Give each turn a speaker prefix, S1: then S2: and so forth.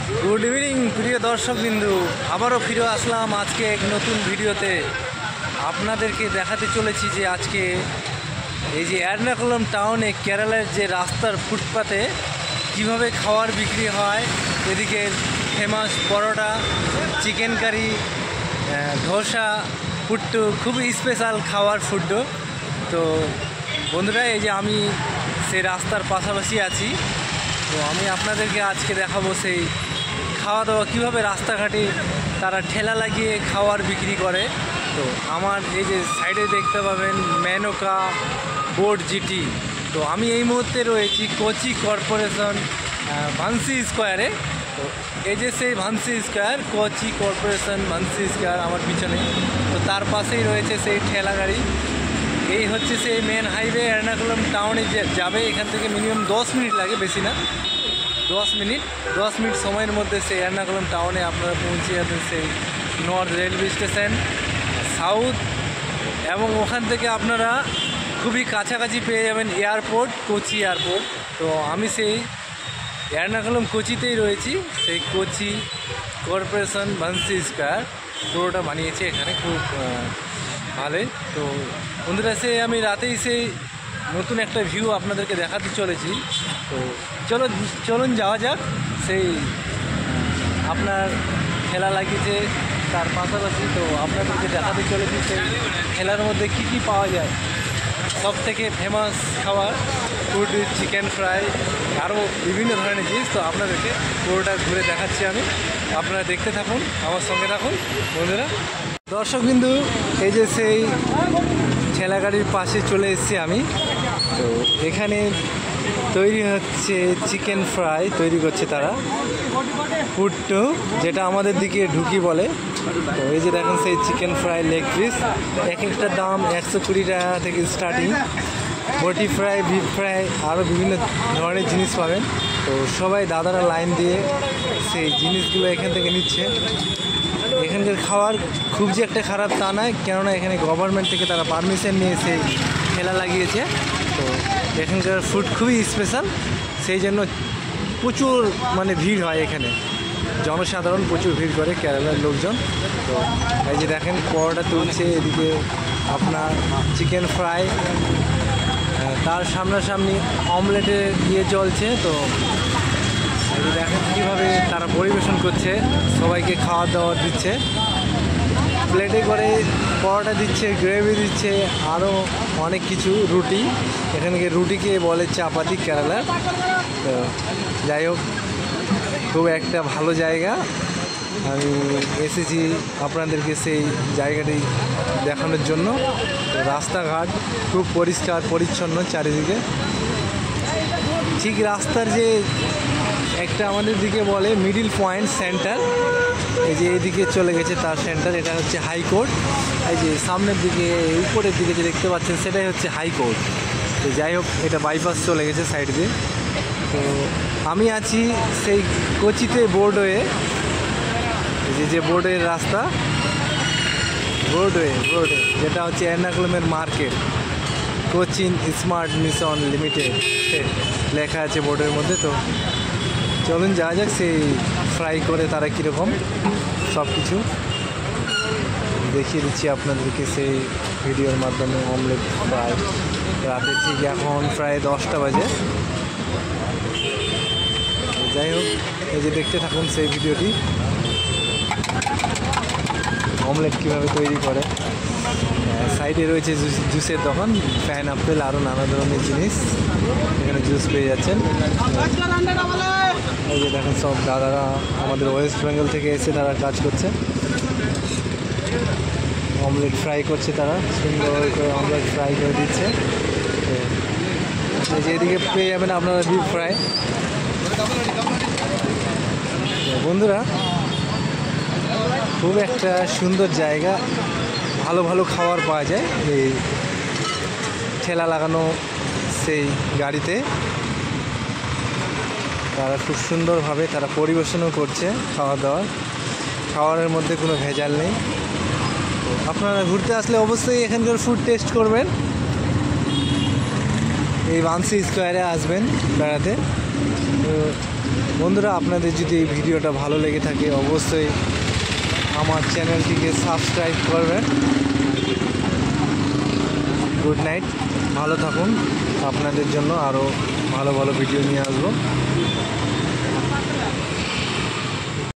S1: Good evening প্রিয় দর্শকবিন্দু, আবারও ফিরে আসলাম আজকে এক নতুন ভিডিওতে। আপনাদেরকে দেখাতে চলেছি যে আজকে এই যে এর্নাকুলাম টাউনে কেরালার যে রাস্তার ফুটপাতে কিভাবে খাবার বিক্রি হয়। এদিকে ফেমাস পরোটা, চিকেন কারি, ধোসা, পুট্টু, খুবই স্পেশাল খাবার ফুড। তো বন্ধুরা, এই যে আমি সেই রাস্তার পাশাপাশি আছি, তো আমি আপনাদেরকে আজকে দেখাবো সেই খাওয়া দাওয়া কীভাবে রাস্তাঘাটে তারা ঠেলা লাগিয়ে খাবার বিক্রি করে। তো আমার এই যে সাইডে দেখতে পাবেন মেনকা বোর্ড জিটি। তো আমি এই মুহূর্তে রয়েছি কোচি কর্পোরেশন ভান্সি স্কোয়ারে। তো এই যে সেই ভান্সি স্কোয়ার, কোচি কর্পোরেশন ভান্সি স্কোয়ার আমার পিছনে। তো তার পাশেই রয়েছে সেই ঠেলা গাড়ি। এই হচ্ছে সেই মেন হাইওয়ে এর্নাকুলাম টাউনে যাবে। এখান থেকে মিনিমাম 10 মিনিট লাগে, বেশি না, 10 মিনিট সময়ের মধ্যে সেই এর্নাকুলাম টাউনে আপনারা পৌঁছে যাবেন সেই নর্থ রেলওয়ে স্টেশন সাউথ, এবং ওখান থেকে আপনারা খুবই কাছাকাছি পেয়ে যাবেন এয়ারপোর্ট, কোচি এয়ারপোর্ট। তো আমি সেই এর্নাকুলাম কোচিতেই রয়েছি। সেই কোচি কর্পোরেশন ভান্সি স্কোয়ার পুরোটা বানিয়েছে এখানে, খুব ভালোই। তো বন্ধুরা, আমি রাতেই সেই নতুন একটা ভিউ আপনাদেরকে দেখাতে চলেছি। তো চলুন যাওয়া যাক। সেই আপনার ঠেলা লাগিয়েছে তার পাশাপাশি, তো আপনাদেরকে দেখাতে চলেছি সেই ঠেলার মধ্যে কী কী পাওয়া যায়। সব থেকে ফেমাস খাবার ফুড, চিকেন ফ্রাই, আরও বিভিন্ন ধরনের জিনিস। তো আপনাদেরকে পুরোটা ঘুরে দেখাচ্ছি আমি, আপনারা দেখতে থাকুন, আমার সঙ্গে থাকুন বন্ধুরা। দর্শকবিন্দু, এই যে সেই ঠেলা গাড়ির পাশে চলে এসেছি আমি। তো এখানে তৈরি হচ্ছে চিকেন ফ্রাই, তৈরি করছে তারা পুট্টু, যেটা আমাদের দিকে ঢুকি বলে। তো এই যে দেখেন সেই চিকেন ফ্রাই লেগ পিস, এক একটার দাম 120 টাকা থেকে স্টার্টিং। বটি ফ্রাই, বিফ ফ্রাই, আরও বিভিন্ন ধরনের জিনিস পাবেন। তো সবাই দাদারা লাইন দিয়ে সেই জিনিসগুলো এখান থেকে নিচ্ছে। এখানকার খাবার খুব যে একটা খারাপ তা নয়, কেননা এখানে গভর্নমেন্ট থেকে তারা পারমিশন নিয়ে সেই ঠেলা লাগিয়েছে। তো এখানকার ফুড খুবই স্পেশাল, সেই জন্য প্রচুর ভিড় হয় এখানে, জনসাধারণ প্রচুর ভিড় করে কেরালার লোকজন। তো এই যে দেখেন পরোটা তুলছে, এদিকে আপনার চিকেন ফ্রাই, তার সামনাসামনি অমলেটের চলছে। তো এই যে দেখেন কীভাবে তারা পরিবেশন করছে, সবাইকে খাওয়া দাওয়া দিচ্ছে, প্লেটে করে পরোটা দিচ্ছে, গ্রেভি দিচ্ছে, আরও অনেক কিছু, রুটি। এখানকার রুটিকে বলে চাপাতি কেরালার। তো যাই হোক, খুব একটা ভালো জায়গা। আমি এসেছি আপনাদেরকে সেই জায়গাটি দেখানোর জন্য। তো রাস্তাঘাট খুব পরিষ্কার পরিচ্ছন্ন চারিদিকে। ঠিক রাস্তার যে একটা আমাদের দিকে বলে মিডিল পয়েন্ট সেন্টার, এই যে এইদিকে চলে গেছে তার সেন্টার, এটা হচ্ছে হাইকোর্ট। এই যে সামনের দিকে উপরের দিকে যে দেখতে পাচ্ছেন সেটাই হচ্ছে হাইকোর্ট। তো যাই হোক, এটা বাইপাস চলে গেছে সাইড দিয়ে। তো আমি আছি সেই কোচিতে বোর্ডওয়ে, যে বোর্ডের রাস্তা, বোর্ডওয়ে যেটা হচ্ছে এর্নাকুলামের market, Cochin smart mission limited লেখা আছে বোর্ডের মধ্যে। তো চলুন যাওয়া যাক, সেই ফ্রাই করে তারা কীরকম সব কিছু দেখিয়ে দিচ্ছি আপনাদেরকে সেই ভিডিওর মাধ্যমে। অমলেট ফ্রাই রাতে, ঠিক এখন প্রায় 10টা বাজে। যাই হোক, এই যে দেখতে থাকুন সেই ভিডিওটি, অমলেট কীভাবে তৈরি করে। সাইডে রয়েছে জুসের দোকান, পাইনঅ্যাপেল, আরও নানা ধরনের জিনিস এখানে জুস পেয়ে যাচ্ছেন। এই যে দেখেন সব দাদারা আমাদের ওয়েস্ট বেঙ্গল থেকে এসে তারা কাজ করছে, অমলেট ফ্রাই করছে তারা, সুন্দর করে অমলেট ফ্রাই করে দিচ্ছে। এই যে এদিকে পেয়ে যাবেন আপনারা বিফ ফ্রাই। বন্ধুরা, খুব একটা সুন্দর জায়গা, ভালো ভালো খাবার পাওয়া যায় এই ঠেলা লাগানো সেই গাড়িতে। তারা খুব সুন্দরভাবে তারা পরিবেশনও করছে খাবারের মধ্যে কোনো ভেজাল নেই। তো আপনারা ঘুরতে আসলে অবশ্যই এখানকার ফুড টেস্ট করবেন, এই ভান্সি স্কোয়ারে আসবেন বেড়াতে। তো বন্ধুরা, আপনাদের যদি এই ভিডিওটা ভালো লেগে থাকে অবশ্যই আমার চ্যানেলটিকে সাবস্ক্রাইব করবেন। গুড নাইট, ভালো থাকুন। আপনাদের জন্য আরও ভালো ভালো ভিডিও নিয়ে আসবো।